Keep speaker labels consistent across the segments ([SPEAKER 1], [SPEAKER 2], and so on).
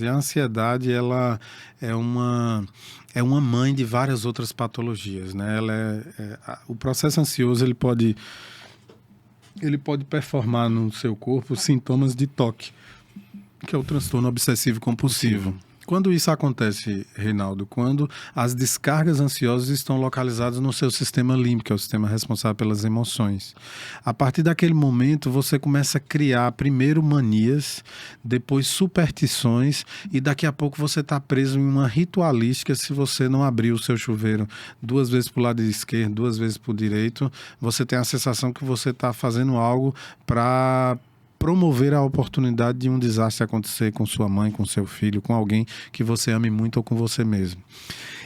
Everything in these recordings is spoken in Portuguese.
[SPEAKER 1] E a ansiedade, ela é uma, é uma mãe de várias outras patologias, né? O processo ansioso, ele pode performar no seu corpo sintomas de TOC, que é o transtorno obsessivo compulsivo.
[SPEAKER 2] Possível.
[SPEAKER 1] Quando isso acontece, Reinaldo? Quando as descargas ansiosas estão localizadas no seu sistema límbico, que é o sistema responsável pelas emoções. A partir daquele momento, você começa a criar primeiro manias, depois superstições, e daqui a pouco você está preso em uma ritualística. Se você não abrir o seu chuveiro 2 vezes para o lado esquerdo, 2 vezes para o direito, você tem a sensação que você está fazendo algo para promover a oportunidade de um desastre acontecer com sua mãe, com seu filho, com alguém que você ame muito ou com você mesmo.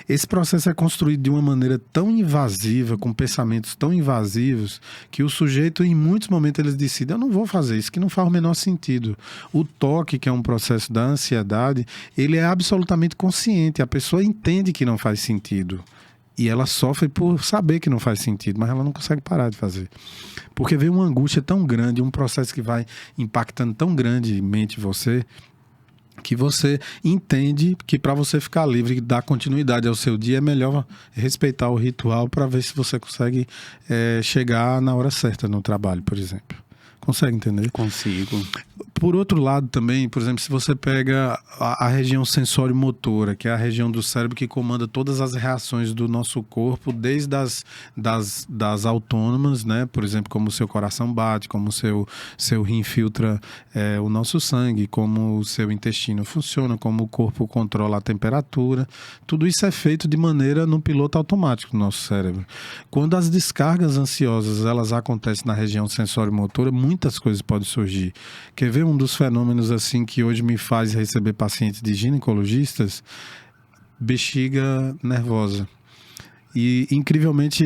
[SPEAKER 1] Esse processo é construído de uma maneira tão invasiva, com pensamentos tão invasivos, que o sujeito, em muitos momentos, ele decide: eu não vou fazer isso, que não faz o menor sentido. O toque, que é um processo da ansiedade, ele é absolutamente consciente, a pessoa entende que não faz sentido. E ela sofre por saber que não faz sentido, mas ela não consegue parar de fazer. Porque vem uma angústia tão grande, um processo que vai impactando tão grandemente você, que você entende que para você ficar livre e dar continuidade ao seu dia, é melhor respeitar o ritual para ver se você consegue chegar na hora certa no trabalho, por exemplo. Consegue entender?
[SPEAKER 2] Consigo.
[SPEAKER 1] Por outro lado também, por exemplo, se você pega a região sensório-motora, que é a região do cérebro que comanda todas as reações do nosso corpo, desde das autônomas, né? Por exemplo, como o seu coração bate, como o seu rim filtra o nosso sangue, como o seu intestino funciona, como o corpo controla a temperatura. Tudo isso é feito de maneira no piloto automático do nosso cérebro. Quando as descargas ansiosas elas acontecem na região sensório-motora, muitas coisas podem surgir. Quer ver um dos fenômenos assim que hoje me faz receber pacientes de ginecologistas? Bexiga nervosa. E, incrivelmente,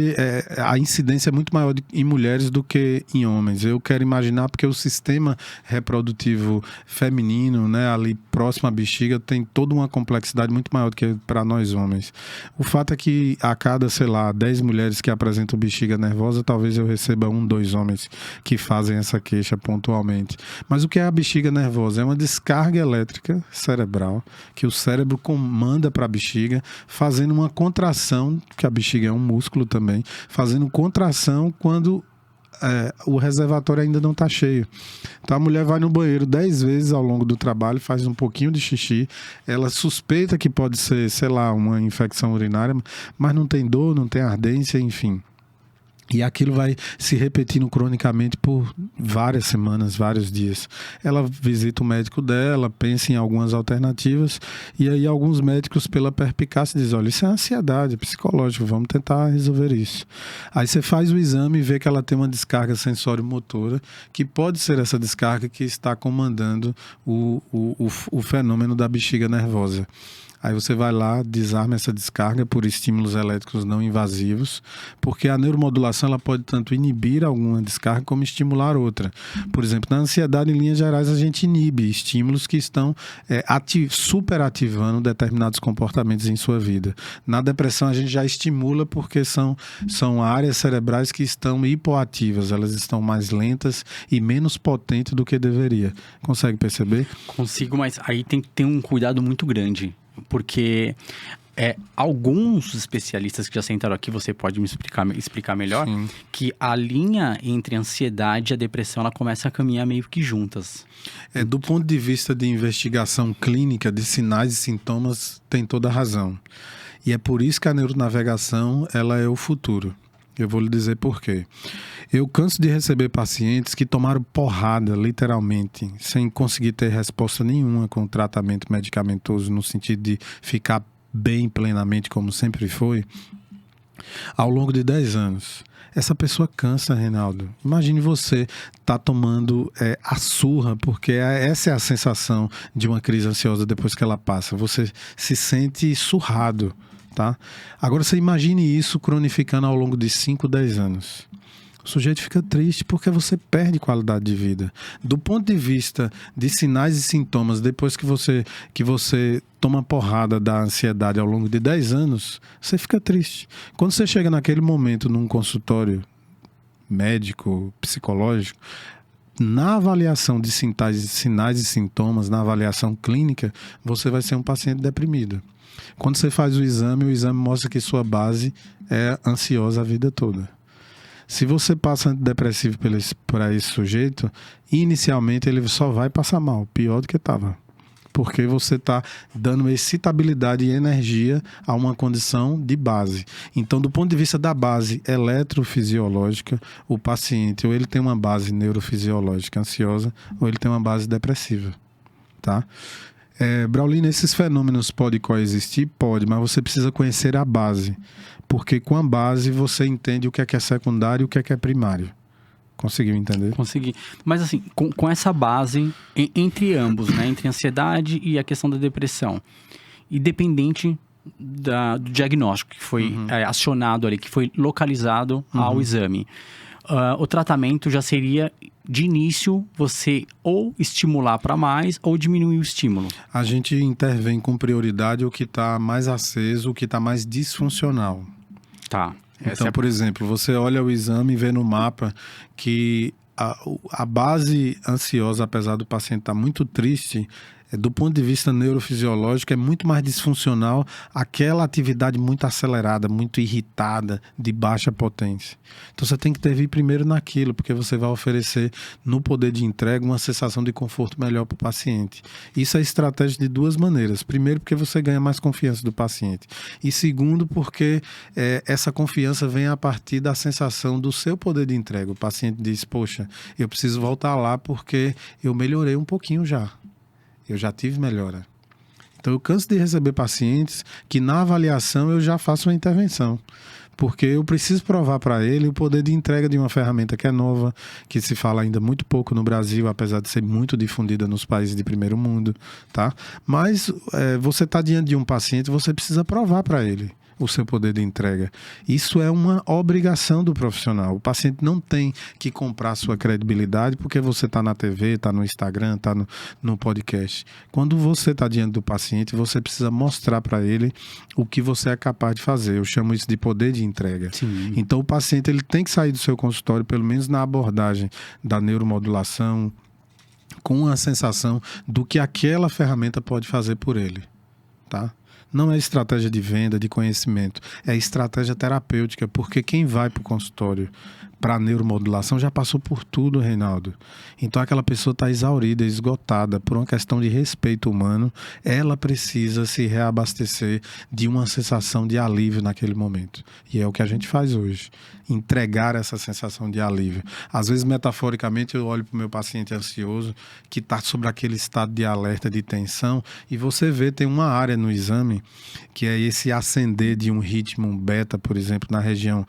[SPEAKER 1] a incidência é muito maior em mulheres do que em homens. Eu quero imaginar porque o sistema reprodutivo feminino, né, ali próximo à bexiga, tem toda uma complexidade muito maior do que para nós homens. O fato é que a cada, 10 mulheres que apresentam bexiga nervosa, talvez eu receba 1, 2 homens que fazem essa queixa pontualmente. Mas o que é a bexiga nervosa? É uma descarga elétrica cerebral que o cérebro comanda para a bexiga, fazendo uma contração, que a bexiga é um músculo também, fazendo contração quando o reservatório ainda não está cheio. Então a mulher vai no banheiro 10 vezes ao longo do trabalho, faz um pouquinho de xixi, ela suspeita que pode ser, uma infecção urinária, mas não tem dor, não tem ardência, enfim. E aquilo vai se repetindo cronicamente por várias semanas, vários dias. Ela visita o médico dela, pensa em algumas alternativas, e aí alguns médicos, pela perspicácia, dizem: olha, isso é ansiedade psicológica, vamos tentar resolver isso. Aí você faz o exame e vê que ela tem uma descarga sensório-motora, que pode ser essa descarga que está comandando o fenômeno da bexiga nervosa. Aí você vai lá, desarma essa descarga por estímulos elétricos não invasivos, porque a neuromodulação ela pode tanto inibir alguma descarga como estimular outra. Por exemplo, na ansiedade, em linhas gerais, a gente inibe estímulos que estão superativando determinados comportamentos em sua vida. Na depressão, a gente já estimula porque são áreas cerebrais que estão hipoativas, elas estão mais lentas e menos potentes do que deveria. Consegue perceber?
[SPEAKER 2] Consigo, mas aí tem que ter um cuidado muito grande. Porque alguns especialistas que já sentaram aqui, você pode me explicar melhor,
[SPEAKER 1] Sim.
[SPEAKER 2] Que a linha entre a ansiedade e a depressão, ela começa a caminhar meio que juntas.
[SPEAKER 1] Do ponto de vista de investigação clínica, de sinais e sintomas, tem toda a razão. E é por isso que a neuronavegação ela é o futuro. Eu vou lhe dizer por quê. Eu canso de receber pacientes que tomaram porrada, literalmente, sem conseguir ter resposta nenhuma com o tratamento medicamentoso, no sentido de ficar bem plenamente, como sempre foi, ao longo de 10 anos. Essa pessoa cansa, Reinaldo. Imagine você tomando a surra, porque essa é a sensação de uma crise ansiosa depois que ela passa. Você se sente surrado. Tá? Agora você imagine isso cronificando ao longo de 5, 10 anos. O sujeito fica triste porque você perde qualidade de vida. Do ponto de vista de sinais e sintomas, depois que você toma porrada da ansiedade ao longo de 10 anos, você fica triste. Quando você chega naquele momento num consultório médico, psicológico, na avaliação de sinais e sintomas, na avaliação clínica, você vai ser um paciente deprimido. Quando você faz o exame mostra que sua base é ansiosa a vida toda. Se você passa antidepressivo para esse sujeito, inicialmente ele só vai passar mal, pior do que estava. Porque você está dando excitabilidade e energia a uma condição de base. Então, do ponto de vista da base eletrofisiológica, o paciente ou ele tem uma base neurofisiológica ansiosa ou ele tem uma base depressiva, tá? Braulino, esses fenômenos podem coexistir? Pode, mas você precisa conhecer a base. Porque com a base você entende o que é secundário e o que é primário. Conseguiu entender?
[SPEAKER 2] Consegui. Mas assim, com essa base, entre ambos, né? Entre a ansiedade e a questão da depressão, independente do diagnóstico que foi acionado ali, que foi localizado ao exame, o tratamento já seria, de início, você ou estimular para mais ou diminuir o estímulo.
[SPEAKER 1] A gente intervém com prioridade o que está mais aceso, o que está mais disfuncional.
[SPEAKER 2] Tá.
[SPEAKER 1] Então, por exemplo, você olha o exame e vê no mapa que a base ansiosa, apesar do paciente estar muito triste, do ponto de vista neurofisiológico, é muito mais disfuncional aquela atividade muito acelerada, muito irritada, de baixa potência. Então você tem que intervir primeiro naquilo, porque você vai oferecer no poder de entrega uma sensação de conforto melhor para o paciente. Isso é estratégia de duas maneiras. Primeiro, porque você ganha mais confiança do paciente. E segundo, porque essa confiança vem a partir da sensação do seu poder de entrega. O paciente diz, poxa, eu preciso voltar lá porque eu melhorei um pouquinho já. Eu já tive melhora. Então, eu canso de receber pacientes que na avaliação eu já faço uma intervenção. Porque eu preciso provar para ele o poder de entrega de uma ferramenta que é nova, que se fala ainda muito pouco no Brasil, apesar de ser muito difundida nos países de primeiro mundo, tá? Mas você está diante de um paciente, você precisa provar para ele o seu poder de entrega. Isso é uma obrigação do profissional. O paciente não tem que comprar sua credibilidade porque você está na TV, está no Instagram, está no podcast. Quando você está diante do paciente, você precisa mostrar para ele o que você é capaz de fazer. Eu chamo isso de poder de entrega.
[SPEAKER 2] Sim.
[SPEAKER 1] Então, o paciente ele tem que sair do seu consultório, pelo menos na abordagem da neuromodulação, com a sensação do que aquela ferramenta pode fazer por ele, tá? Não é estratégia de venda, de conhecimento. É estratégia terapêutica, porque quem vai para o consultório para neuromodulação já passou por tudo, Reinaldo. Então aquela pessoa está exaurida, esgotada, por uma questão de respeito humano, ela precisa se reabastecer de uma sensação de alívio naquele momento. E é o que a gente faz hoje, entregar essa sensação de alívio. Às vezes, metaforicamente, eu olho para o meu paciente ansioso, que está sobre aquele estado de alerta, de tensão, e você vê, tem uma área no exame, que é esse acender de um ritmo, um beta, por exemplo, na região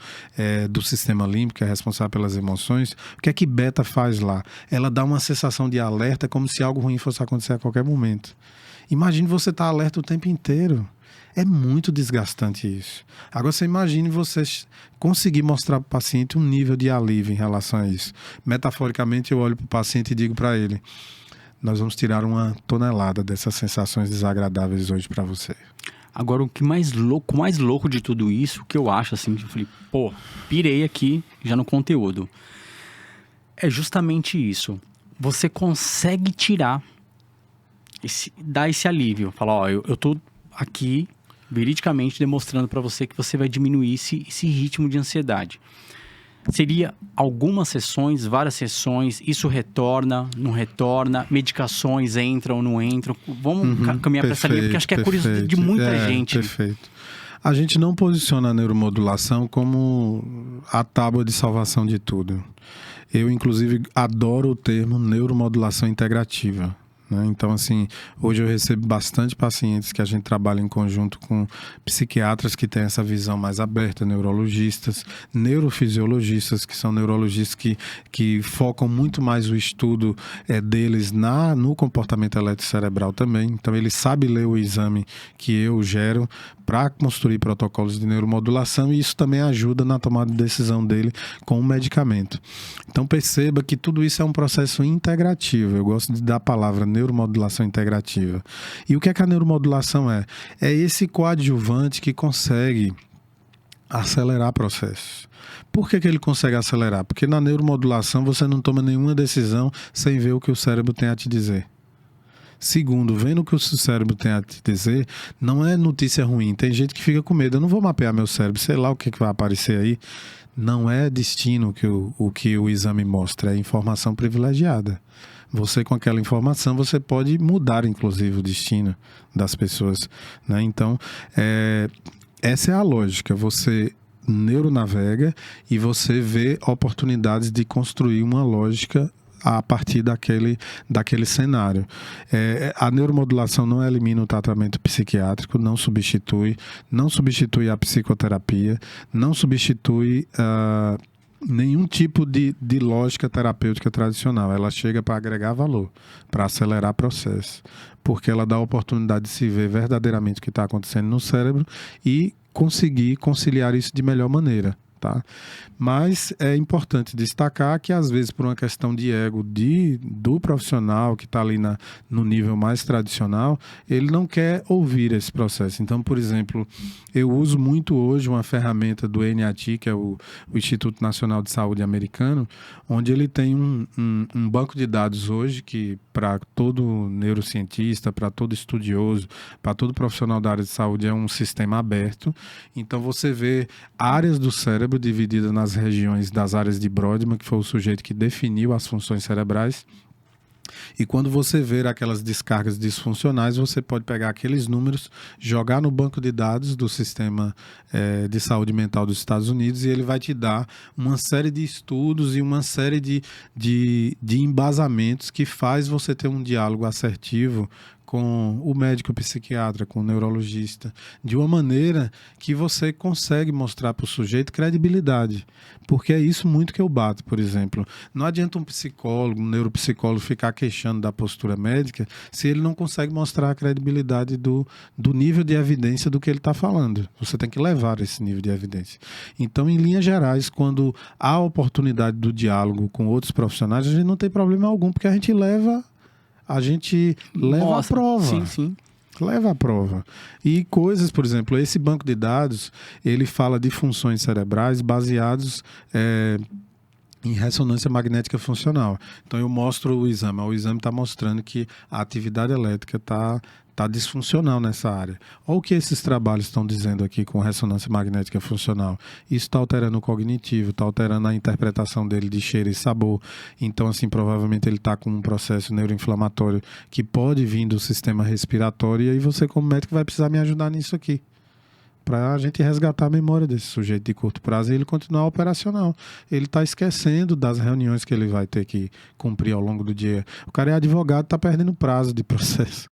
[SPEAKER 1] do sistema límbico, que é responsável pelas emoções. O que é que beta faz lá? Ela dá uma sensação de alerta como se algo ruim fosse acontecer a qualquer momento. Imagine você estar alerta o tempo inteiro. É muito desgastante isso. Agora você imagine você conseguir mostrar para o paciente um nível de alívio em relação a isso. Metaforicamente, eu olho para o paciente e digo para ele: nós vamos tirar 1 tonelada dessas sensações desagradáveis hoje para você.
[SPEAKER 2] Agora, o que mais louco de tudo isso, que eu acho assim, eu falei, pô, pirei aqui já no conteúdo. É justamente isso. Você consegue dar esse alívio. Falar, ó, eu tô aqui veridicamente demonstrando para você que você vai diminuir esse ritmo de ansiedade. Seria algumas sessões, várias sessões, isso retorna, não retorna, medicações entram, não entram. Vamos caminhar para essa linha, porque acho que é curioso de muita gente.
[SPEAKER 1] Perfeito. A gente não posiciona a neuromodulação como a tábua de salvação de tudo. Eu, inclusive, adoro o termo neuromodulação integrativa. Então, assim, hoje eu recebo bastante pacientes que a gente trabalha em conjunto com psiquiatras que têm essa visão mais aberta, neurologistas, neurofisiologistas, que são neurologistas que focam muito mais o estudo deles no comportamento eletrocerebral também. Então, ele sabe ler o exame que eu gero para construir protocolos de neuromodulação, e isso também ajuda na tomada de decisão dele com o medicamento. Então perceba que tudo isso é um processo integrativo. Eu gosto de dar a palavra neuromodulação integrativa. E o que é que a neuromodulação é? É esse coadjuvante que consegue acelerar processos. Por que ele consegue acelerar? Porque na neuromodulação você não toma nenhuma decisão sem ver o que o cérebro tem a te dizer. Segundo, vendo o que o seu cérebro tem a te dizer, não é notícia ruim. Tem gente que fica com medo. Eu não vou mapear meu cérebro, sei lá o que vai aparecer aí. Não é destino o que o exame mostra, é informação privilegiada. Você, com aquela informação, você pode mudar, inclusive, o destino das pessoas, né? Então, essa é a lógica. Você neuronavega e você vê oportunidades de construir uma lógica a partir daquele cenário. A neuromodulação não elimina o tratamento psiquiátrico, não substitui a psicoterapia, não substitui nenhum tipo de lógica terapêutica tradicional. Ela chega para agregar valor, para acelerar processo, porque ela dá a oportunidade de se ver verdadeiramente o que está acontecendo no cérebro e conseguir conciliar isso de melhor maneira. Tá? Mas é importante destacar que, às vezes, por uma questão de ego do profissional que está ali no nível mais tradicional, ele não quer ouvir esse processo. Então, por exemplo, eu uso muito hoje uma ferramenta do NIH, que é o Instituto Nacional de Saúde americano, onde ele tem um banco de dados hoje que, para todo neurocientista, para todo estudioso, para todo profissional da área de saúde, é um sistema aberto. Então, você vê áreas do cérebro dividida nas regiões das áreas de Brodmann, que foi o sujeito que definiu as funções cerebrais. E quando você ver aquelas descargas disfuncionais, você pode pegar aqueles números, jogar no banco de dados do sistema de saúde mental dos Estados Unidos e ele vai te dar uma série de estudos e uma série de embasamentos que faz você ter um diálogo assertivo com o médico psiquiatra, com o neurologista, de uma maneira que você consegue mostrar para o sujeito credibilidade. Porque é isso muito que eu bato, por exemplo. Não adianta um psicólogo, um neuropsicólogo ficar queixando da postura médica se ele não consegue mostrar a credibilidade do nível de evidência do que ele está falando. Você tem que levar esse nível de evidência. Então, em linhas gerais, quando há a oportunidade do diálogo com outros profissionais, a gente não tem problema algum, porque a gente leva a prova.
[SPEAKER 2] Sim, sim.
[SPEAKER 1] Leva a prova. E coisas, por exemplo, esse banco de dados, ele fala de funções cerebrais baseados em ressonância magnética funcional. Então eu mostro o exame está mostrando que a atividade elétrica está disfuncional nessa área. Olha o que esses trabalhos estão dizendo aqui com ressonância magnética funcional. Isso está alterando o cognitivo, está alterando a interpretação dele de cheiro e sabor. Então, assim, provavelmente ele está com um processo neuroinflamatório que pode vir do sistema respiratório e aí você, como médico, vai precisar me ajudar nisso aqui, para a gente resgatar a memória desse sujeito de curto prazo e ele continuar operacional. Ele está esquecendo das reuniões que ele vai ter que cumprir ao longo do dia. O cara é advogado, está perdendo prazo de processo.